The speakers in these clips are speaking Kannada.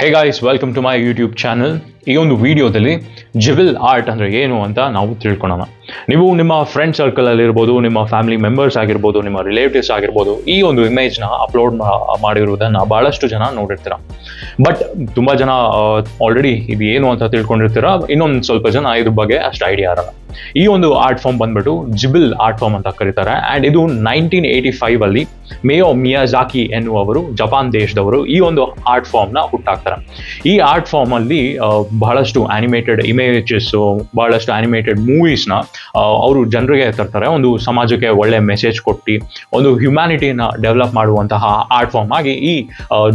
Hey guys, welcome to my YouTube channel. ಈ ಒಂದು ವಿಡಿಯೋದಲ್ಲಿ ಜಿಬಲ್ ಆರ್ಟ್ ಅಂದರೆ ಏನು ಅಂತ ನಾವು ತಿಳ್ಕೊಳ್ಳೋಣ. ನೀವು ನಿಮ್ಮ ಫ್ರೆಂಡ್ ಸರ್ಕಲಲ್ಲಿ ಇರ್ಬೋದು, ನಿಮ್ಮ ಫ್ಯಾಮಿಲಿ ಮೆಂಬರ್ಸ್ ಆಗಿರ್ಬೋದು, ನಿಮ್ಮ ರಿಲೇಟಿವ್ಸ್ ಆಗಿರ್ಬೋದು, ಈ ಒಂದು ಇಮೇಜ್ನ ಅಪ್ಲೋಡ್ ಮಾಡಿರುವುದನ್ನು ಭಾಳಷ್ಟು ಜನ ನೋಡಿರ್ತೀರ. ಬಟ್ ತುಂಬ ಜನ ಆಲ್ರೆಡಿ ಇದು ಏನು ಅಂತ ತಿಳ್ಕೊಂಡಿರ್ತೀರ. ಇನ್ನೊಂದು ಸ್ವಲ್ಪ ಜನ ಇದ್ರ ಬಗ್ಗೆ ಅಷ್ಟು ಐಡಿಯಾ ಇರಲ್ಲ. ಈ ಒಂದು ಆರ್ಟ್ ಫಾರ್ಮ್ ಬಂದ್ಬಿಟ್ಟು ಜಿಬಲ್ ಆರ್ಟ್ ಫಾರ್ಮ್ ಅಂತ ಕರೀತಾರೆ. ಆ್ಯಂಡ್ ಇದು 1985 ಮೇಯೋ ಮಿಯಾಜಾಕಿ ಎನ್ನುವರು, ಜಪಾನ್ ದೇಶದವರು, ಈ ಒಂದು ಆರ್ಟ್ ಫಾರ್ಮ್ನ ಹುಟ್ಟಾಕ್ತಾರೆ. ಈ ಆರ್ಟ್ ಫಾರ್ಮಲ್ಲಿ ಬಹಳಷ್ಟು ಆನಿಮೇಟೆಡ್ ಇಮೇಜಸ್ಸು, ಬಹಳಷ್ಟು ಆನಿಮೇಟೆಡ್ ಮೂವೀಸ್ನ ಅವರು ಜನರಿಗೆ ತರ್ತಾರೆ. ಒಂದು ಸಮಾಜಕ್ಕೆ ಒಳ್ಳೆ ಮೆಸೇಜ್ ಕೊಟ್ಟು ಒಂದು ಹ್ಯುಮ್ಯಾನಿಟಿನ ಡೆವಲಪ್ ಮಾಡುವಂತಹ ಆರ್ಟ್ ಫಾರ್ಮ್ ಆಗಿ ಈ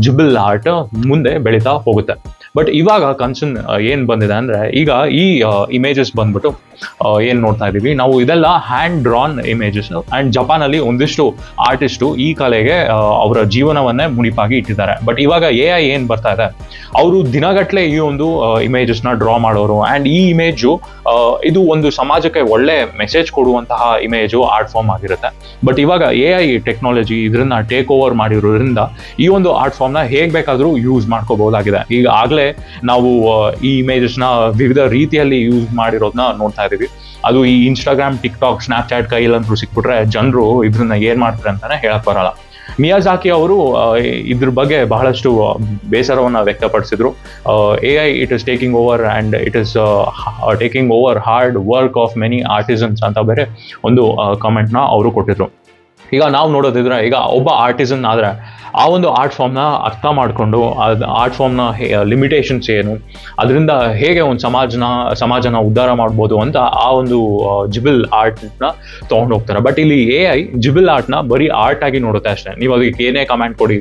ಜಿಬಲ್ ಆರ್ಟ್ ಮುಂದೆ ಬೆಳೀತಾ ಹೋಗುತ್ತೆ. ಬಟ್ ಇವಾಗ ಕನ್ಸರ್ನ್ ಏನು ಬಂದಿದೆ ಅಂದರೆ, ಈಗ ಈ ಇಮೇಜಸ್ ಬಂದ್ಬಿಟ್ಟು ಏನು ನೋಡ್ತಾ ಇದ್ದೀವಿ ನಾವು, ಇದೆಲ್ಲ ಹ್ಯಾಂಡ್ ಡ್ರಾನ್ ಇಮೇಜಸ್. ಆ್ಯಂಡ್ ಜಪಾನಲ್ಲಿ ಒಂದಿಷ್ಟು ಆರ್ಟಿಸ್ಟು ಈ ಕಲೆಗೆ ಅವರ ಜೀವನವನ್ನೇ ಮುಡಿಪಾಗಿ ಇಟ್ಟಿದ್ದಾರೆ. ಬಟ್ ಇವಾಗ AI ಏನು ಬರ್ತಾ ಇದೆ, ಅವರು ದಿನಗಟ್ಟಲೆ ಈ ಒಂದು ಇಮೇಜಸ್ನ ಡ್ರಾ ಮಾಡೋರು. ಆ್ಯಂಡ್ ಈ ಇಮೇಜು ಇದು ಒಂದು ಸಮಾಜಕ್ಕೆ ಒಳ್ಳೆ ಮೆಸೇಜ್ ಕೊಡುವಂತಹ ಇಮೇಜು ಆರ್ಟ್ ಫಾರ್ಮ್ ಆಗಿರುತ್ತೆ. ಬಟ್ ಇವಾಗ AI ಟೆಕ್ನಾಲಜಿ ಇದನ್ನ ಟೇಕ್ ಓವರ್ ಮಾಡಿರೋದ್ರಿಂದ ಈ ಒಂದು ಆರ್ಟ್ ಫಾರ್ಮ್ನ ಹೇಗೆ ಬೇಕಾದರೂ ಯೂಸ್ ಮಾಡ್ಕೋಬಹುದಾಗಿದೆ. ಈಗ ಆಗಲೇ ನಾವು ಈ ಇಮೇಜಸ್ನ ವಿವಿಧ ರೀತಿಯಲ್ಲಿ ಯೂಸ್ ಮಾಡಿರೋದನ್ನ ನೋಡ್ತಾ ಇದ್ದೀವಿ. ಅದು ಈ ಇನ್ಸ್ಟಾಗ್ರಾಮ್, ಟಿಕ್ಟಾಕ್, ಸ್ನ್ಯಾಪ್ಚಾಟ್ ಕೈಯಲ್ಲಂತೂ ಸಿಕ್ಬಿಟ್ರೆ ಜನರು ಇದನ್ನ ಏನು ಮಾಡ್ತಾರೆ ಅಂತಾನೆ ಹೇಳಕ್ ಬರಲ್ಲ. ಮಿಯಾಜಾಕಿ ಅವರು ಇದ್ರ ಬಗ್ಗೆ ಬಹಳಷ್ಟು ಬೇಸರವನ್ನು ವ್ಯಕ್ತಪಡಿಸಿದ್ರು. AI it is taking over and it is taking over hard work of many artisans ಅಂತ ಬೇರೆ ಒಂದು ಕಮೆಂಟ್ನ ಅವರು ಕೊಟ್ಟಿದ್ರು. ಈಗ ನಾವು ನೋಡೋದಿದ್ರೆ, ಈಗ ಒಬ್ಬ ಆರ್ಟಿಸನ್ ಆದರೆ ಆ ಒಂದು ಆರ್ಟ್ ಫಾರ್ಮ್ನ ಅರ್ಥ ಮಾಡಿಕೊಂಡು ಅದು ಆರ್ಟ್ ಫಾರ್ಮ್ನ ಲಿಮಿಟೇಷನ್ಸ್ ಏನು, ಅದರಿಂದ ಹೇಗೆ ಒಂದು ಸಮಾಜನ ಉದ್ಧಾರ ಮಾಡ್ಬೋದು ಅಂತ ಆ ಒಂದು ಜಿಬಲ್ ಆರ್ಟ್ನ ತೊಗೊಂಡು ಹೋಗ್ತಾರೆ. ಬಟ್ ಇಲ್ಲಿ AI ಜಿಬಲ್ ಆರ್ಟ್ನ ಬರೀ ಆರ್ಟ್ ಆಗಿ ನೋಡುತ್ತೆ ಅಷ್ಟೇ. ನೀವು ಅದಕ್ಕೆ ಏನೇ ಕಮೆಂಟ್ ಕೊಡಿ,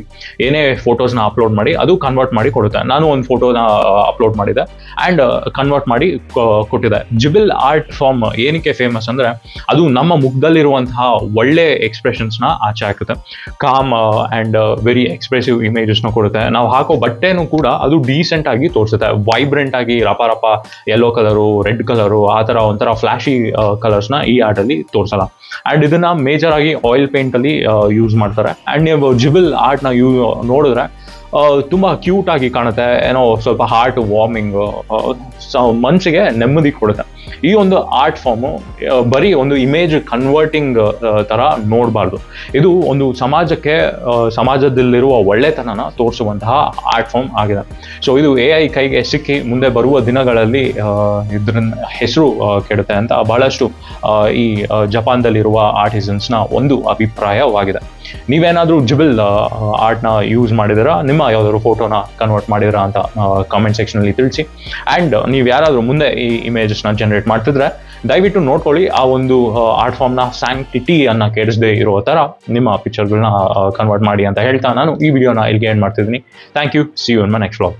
ಏನೇ ಫೋಟೋಸ್ನ ಅಪ್ಲೋಡ್ ಮಾಡಿ, ಅದು ಕನ್ವರ್ಟ್ ಮಾಡಿ ಕೊಡುತ್ತೆ. ನಾನು ಒಂದು ಫೋಟೋನ ಅಪ್ಲೋಡ್ ಮಾಡಿದೆ ಆ್ಯಂಡ್ ಕನ್ವರ್ಟ್ ಮಾಡಿ ಕೊಟ್ಟಿದೆ. ಜಿಬಲ್ ಆರ್ಟ್ ಫಾರ್ಮ್ ಏನಕ್ಕೆ ಫೇಮಸ್ ಅಂದರೆ, ಅದು ನಮ್ಮ ಮುಖದಲ್ಲಿರುವಂತಹ ಒಳ್ಳೆ ಎಕ್ಸ್ಪ್ರೆಷನ್ಸ್ನ ಆಚೆ ಹಾಕುತ್ತೆ. ಕಾಮ್ ಆ್ಯಂಡ್ ವೆರಿ ಎಕ್ಸ್ಪ್ರೆಸಿವ್ ಇಮೇಜಸ್ನ ಕೊಡುತ್ತೆ. ನಾವು ಹಾಕೋ ಬಟ್ಟೆನೂ ಕೂಡ ಅದು ಡೀಸೆಂಟ್ ಆಗಿ ತೋರಿಸುತ್ತೆ. ವೈಬ್ರೆಂಟ್ ಆಗಿ ರಪ ಯೆಲ್ಲೋ ಕಲರು, ರೆಡ್ ಕಲರು, ಆ ಥರ ಒಂಥರ ಫ್ಲಾಶಿ ಕಲರ್ಸ್ನ ಈ ಆರ್ಟಲ್ಲಿ ತೋರಿಸಲ್ಲ. ಆ್ಯಂಡ್ ಇದನ್ನ ಮೇಜರ್ ಆಗಿ ಆಯಿಲ್ ಪೇಂಟಲ್ಲಿ ಯೂಸ್ ಮಾಡ್ತಾರೆ. ಆ್ಯಂಡ್ ನೀವು ಜಿಬಲ್ ಆರ್ಟ್ನ ನೋಡಿದ್ರೆ ತುಂಬ ಕ್ಯೂಟ್ ಆಗಿ ಕಾಣುತ್ತೆ. ಏನೋ ಸ್ವಲ್ಪ ಹಾರ್ಟ್ ವಾರ್ಮಿಂಗ್, ಮನಸ್ಸಿಗೆ ನೆಮ್ಮದಿ ಕೊಡುತ್ತೆ. ಈ ಒಂದು ಆರ್ಟ್ ಫಾರ್ಮು ಬರೀ ಒಂದು ಇಮೇಜ್ ಕನ್ವರ್ಟಿಂಗ್ ಥರ ನೋಡಬಾರ್ದು. ಇದು ಒಂದು ಸಮಾಜದಲ್ಲಿರುವ ಒಳ್ಳೆತನನ ತೋರಿಸುವಂತಹ ಆರ್ಟ್ ಫಾರ್ಮ್ ಆಗಿದೆ. ಸೊ ಇದು AI ಕೈಗೆ ಸಿಕ್ಕಿ ಮುಂದೆ ಬರುವ ದಿನಗಳಲ್ಲಿ ಇದ್ರ ಹೆಸರು ಕೆಡುತ್ತೆ ಅಂತ ಬಹಳಷ್ಟು ಈ ಜಪಾನ್ದಲ್ಲಿರುವ ಆರ್ಟಿಸನ್ಸ್ನ ಒಂದು ಅಭಿಪ್ರಾಯವಾಗಿದೆ. ನೀವೇನಾದರೂ ಜಿಬಲ್ ಆರ್ಟ್ನ ಯೂಸ್ ಮಾಡಿದಿರಾ, ನಿಮ್ಮ ಯಾವುದಾದ್ರು ಫೋಟೋನ ಕನ್ವರ್ಟ್ ಮಾಡಿದಿರಾ ಅಂತ ಕಾಮೆಂಟ್ ಸೆಕ್ಷನಲ್ಲಿ ತಿಳಿಸಿ. ಆ್ಯಂಡ್ ನೀವು ಯಾರಾದರೂ ಮುಂದೆ ಈ ಇಮೇಜಸ್ನ ಜನರೇಟ್ ಮಾಡ್ತಿದ್ರೆ ದಯವಿಟ್ಟು ನೋಡ್ಕೊಳ್ಳಿ, ಆ ಒಂದು ಆರ್ಟ್ ಫಾರ್ಮ್ನ ಸ್ಯಾಂಕ್ಟಿಟಿಯನ್ನು ಕೆಡಿಸದೇ ಇರೋ ಥರ ನಿಮ್ಮ ಪಿಕ್ಚರ್ಗಳನ್ನ ಕನ್ವರ್ಟ್ ಮಾಡಿ ಅಂತ ಹೇಳ್ತಾ ನಾನು ಈ ವಿಡಿಯೋನ ಇಲ್ಲಿಗೆ ಎಂಡ್ ಮಾಡ್ತಿದ್ದೀನಿ. Thank you. See you in my next vlog.